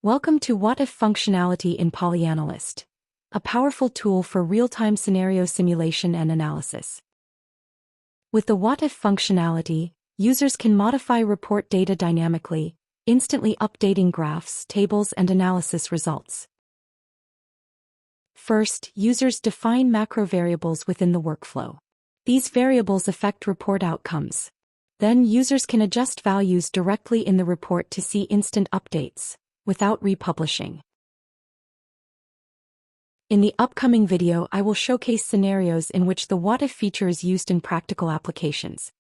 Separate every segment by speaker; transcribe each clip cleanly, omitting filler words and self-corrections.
Speaker 1: Welcome to What If functionality in PolyAnalyst, a powerful tool for real-time scenario simulation and analysis. With the What If functionality, users can modify report data dynamically, instantly updating graphs, tables, and analysis results. First, users define macro variables within the workflow. These variables affect report outcomes. Then users can adjust values directly in the report to see instant updates, without republishing. In the upcoming video, I will showcase scenarios in which the What If feature is used in practical applications.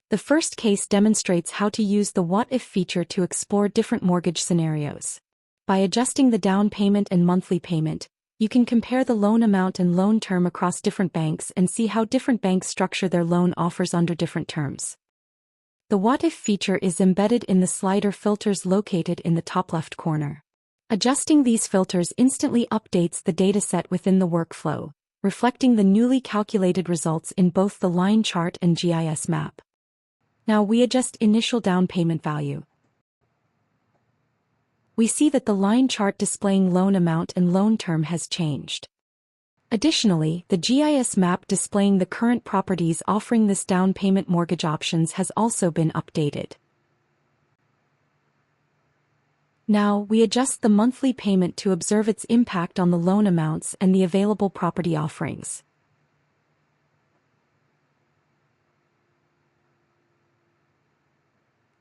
Speaker 1: The first case demonstrates how to use the What If feature to explore different mortgage scenarios. By adjusting the down payment and monthly payment, you can compare the loan amount and loan term across different banks and see how different banks structure their loan offers under different terms. The What If feature is embedded in the slider filters located in the top left corner. Adjusting these filters instantly updates the dataset within the workflow, reflecting the newly calculated results in both the line chart and GIS map. Now we adjust initial down payment value. We see that the line chart displaying loan amount and loan term has changed. Additionally, the GIS map displaying the current properties offering this down payment mortgage options has also been updated. Now, we adjust the monthly payment to observe its impact on the loan amounts and the available property offerings.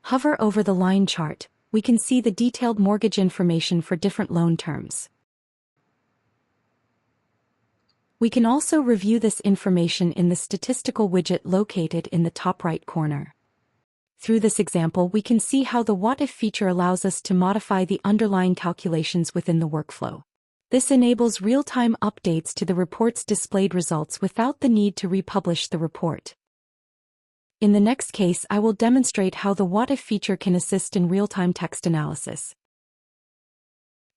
Speaker 1: Hover over the line chart, we can see the detailed mortgage information for different loan terms. We can also review this information in the statistical widget located in the top right corner. Through this example, we can see how the What If feature allows us to modify the underlying calculations within the workflow. This enables real-time updates to the report's displayed results without the need to republish the report. In the next case, I will demonstrate how the What If feature can assist in real-time text analysis.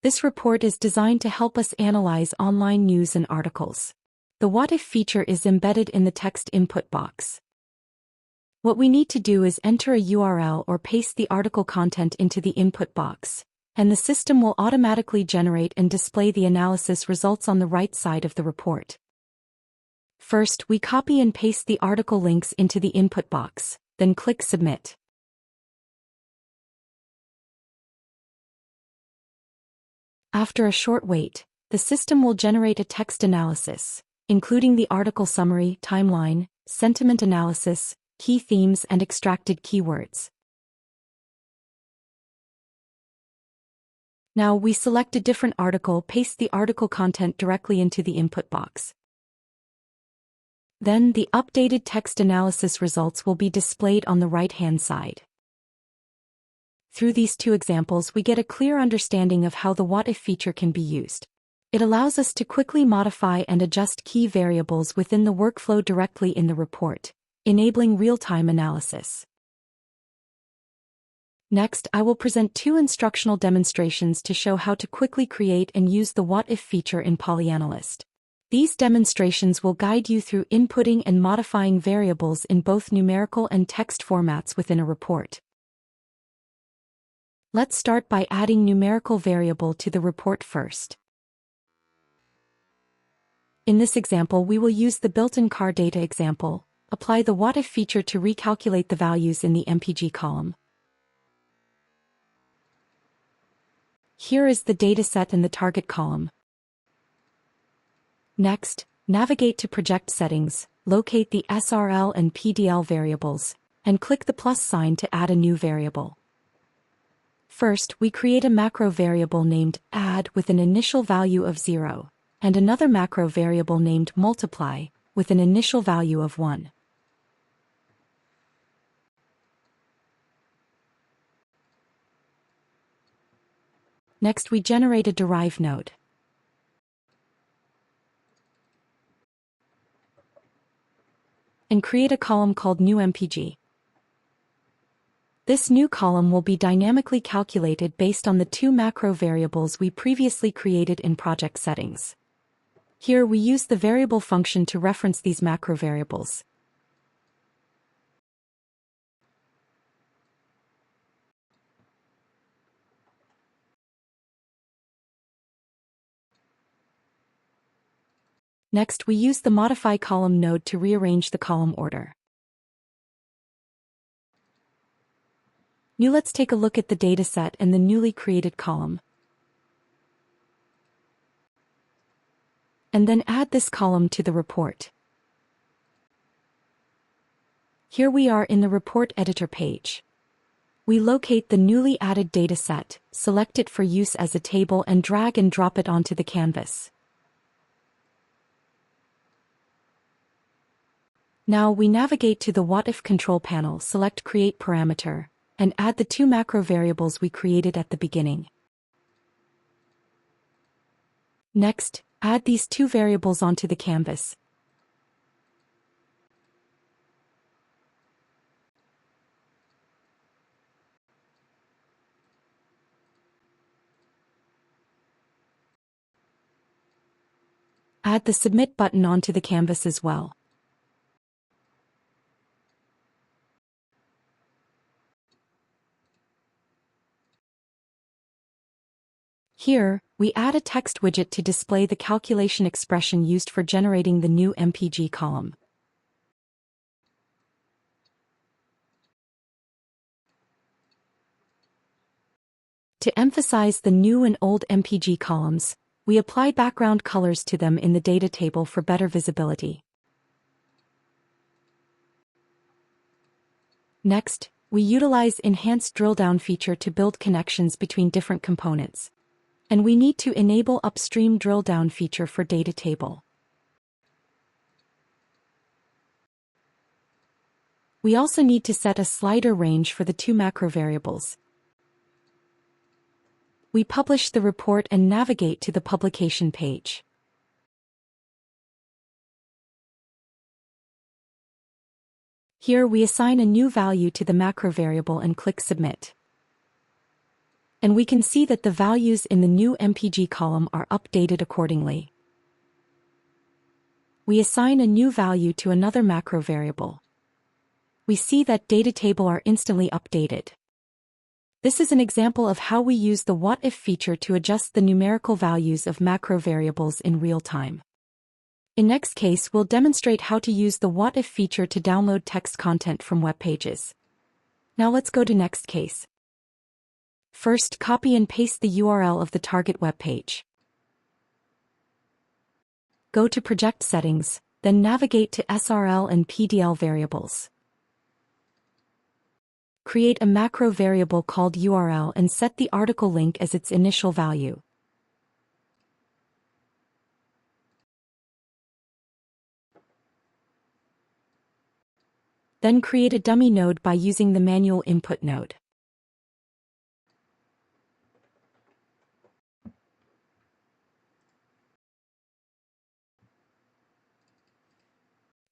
Speaker 1: This report is designed to help us analyze online news and articles. The What If feature is embedded in the text input box. What we need to do is enter a URL or paste the article content into the input box, and the system will automatically generate and display the analysis results on the right side of the report. First, we copy and paste the article links into the input box, then click Submit. After a short wait, the system will generate a text analysis, including the article summary, timeline, sentiment analysis, key themes, and extracted keywords. Now we select a different article, paste the article content directly into the input box. Then the updated text analysis results will be displayed on the right-hand side. Through these two examples, we get a clear understanding of how the What If feature can be used. It allows us to quickly modify and adjust key variables within the workflow directly in the report, enabling real-time analysis. Next, I will present two instructional demonstrations to show how to quickly create and use the What If feature in PolyAnalyst. These demonstrations will guide you through inputting and modifying variables in both numerical and text formats within a report. Let's start by adding numerical variable to the report first. In this example, we will use the built-in car data example, apply the What If feature to recalculate the values in the MPG column. Here is the dataset in the target column. Next, navigate to Project Settings, locate the SRL and PDL variables, and click the plus sign to add a new variable. First, we create a macro variable named add with an initial value of 0, and another macro variable named multiply with an initial value of 1. Next, we generate a derive node. And create a column called new MPG. This new column will be dynamically calculated based on the two macro variables we previously created in project settings. Here we use the variable function to reference these macro variables. Next, we use the Modify Column node to rearrange the column order. Now let's take a look at the dataset and the newly created column. And then add this column to the report. Here we are in the report editor page. We locate the newly added dataset, select it for use as a table and drag and drop it onto the canvas. Now we navigate to the What If control panel, select Create Parameter, and add the two macro variables we created at the beginning. Next, add these two variables onto the canvas. Add the Submit button onto the canvas as well. Here, we add a text widget to display the calculation expression used for generating the new MPG column. To emphasize the new and old MPG columns, we apply background colors to them in the data table for better visibility. Next, we utilize Enhanced Drill Down feature to build connections between different components. And we need to enable Upstream Drill Down feature for data table. We also need to set a slider range for the two macro variables. We publish the report and navigate to the publication page. Here we assign a new value to the macro variable and click Submit. And we can see that the values in the new MPG column are updated accordingly. We assign a new value to another macro variable. We see that data table are instantly updated. This is an example of how we use the What If feature to adjust the numerical values of macro variables in real time. In next case, we'll demonstrate how to use the What If feature to download text content from web pages. Now let's go to next case. First, copy and paste the URL of the target web page. Go to Project Settings, then navigate to SRL and PDL variables. Create a macro variable called URL and set the article link as its initial value. Then create a dummy node by using the manual input node.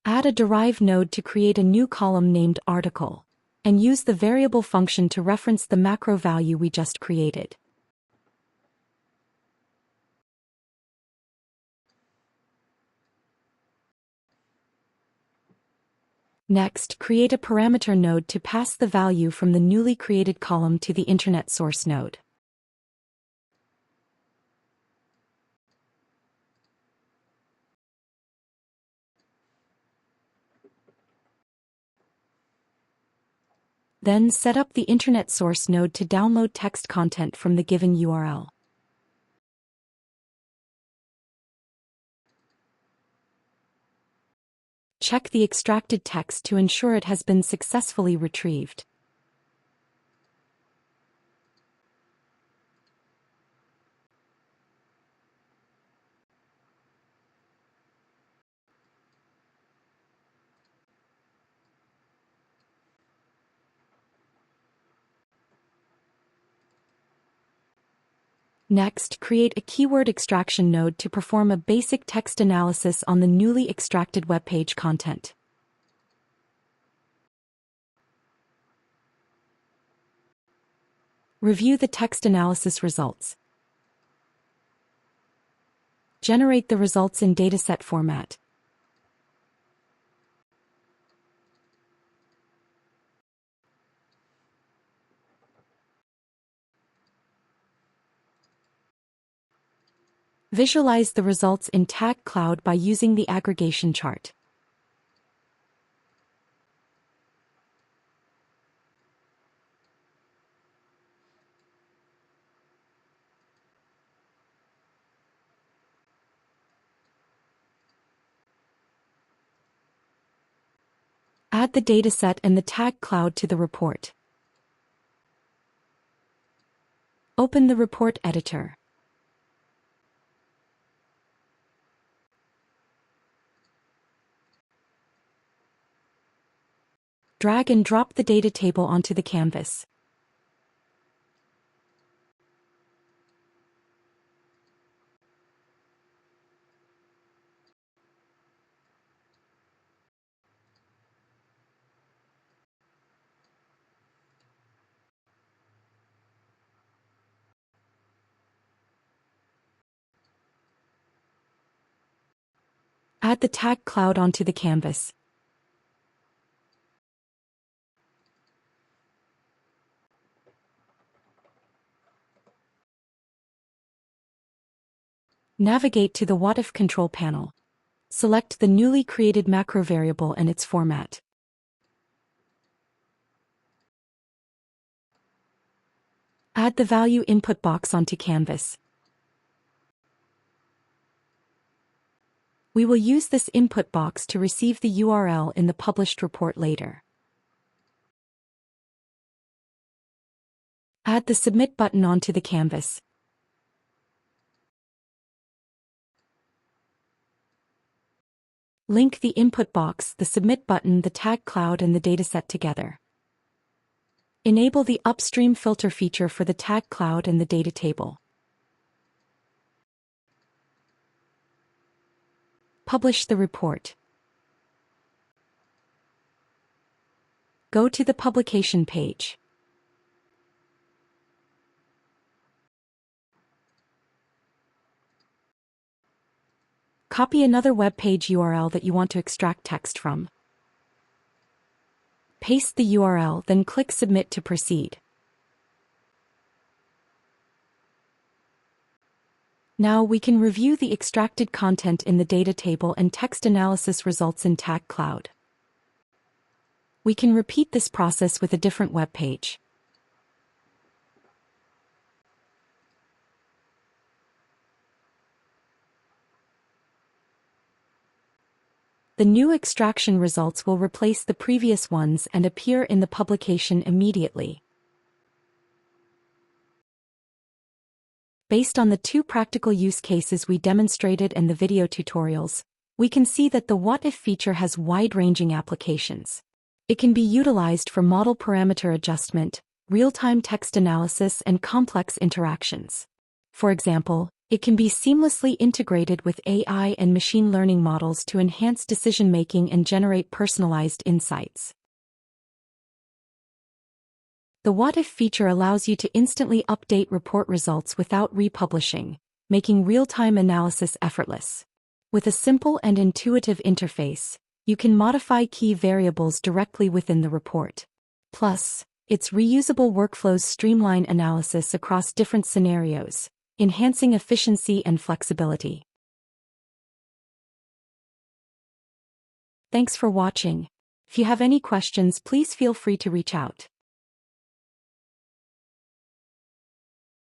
Speaker 1: Add a derived node to create a new column named Article, and use the variable function to reference the macro value we just created. Next, create a parameter node to pass the value from the newly created column to the internet source node. Then set up the internet source node to download text content from the given URL. Check the extracted text to ensure it has been successfully retrieved. Next, create a keyword extraction node to perform a basic text analysis on the newly extracted web page content. Review the text analysis results. Generate the results in dataset format. Visualize the results in Tag Cloud by using the aggregation chart. Add the dataset and the Tag Cloud to the report. Open the report editor. Drag and drop the data table onto the canvas. Add the Tag Cloud onto the canvas. Navigate to the What If control panel. Select the newly created macro variable and its format. Add the value input box onto canvas. We will use this input box to receive the URL in the published report later. Add the Submit button onto the canvas. Link the input box, the Submit button, the Tag Cloud, and the dataset together. Enable the upstream filter feature for the Tag Cloud and the data table. Publish the report. Go to the publication page. Copy another web page URL that you want to extract text from. Paste the URL, then click Submit to proceed. Now we can review the extracted content in the data table and text analysis results in Tag Cloud. We can repeat this process with a different web page. The new extraction results will replace the previous ones and appear in the publication immediately. Based on the two practical use cases we demonstrated in the video tutorials, we can see that the What If feature has wide-ranging applications. It can be utilized for model parameter adjustment, real-time text analysis, and complex interactions. For example, it can be seamlessly integrated with AI and machine learning models to enhance decision-making and generate personalized insights. The What If feature allows you to instantly update report results without republishing, making real-time analysis effortless. With a simple and intuitive interface, you can modify key variables directly within the report. Plus, its reusable workflows streamline analysis across different scenarios, enhancing efficiency and flexibility. Thanks for watching. If you have any questions, please feel free to reach out.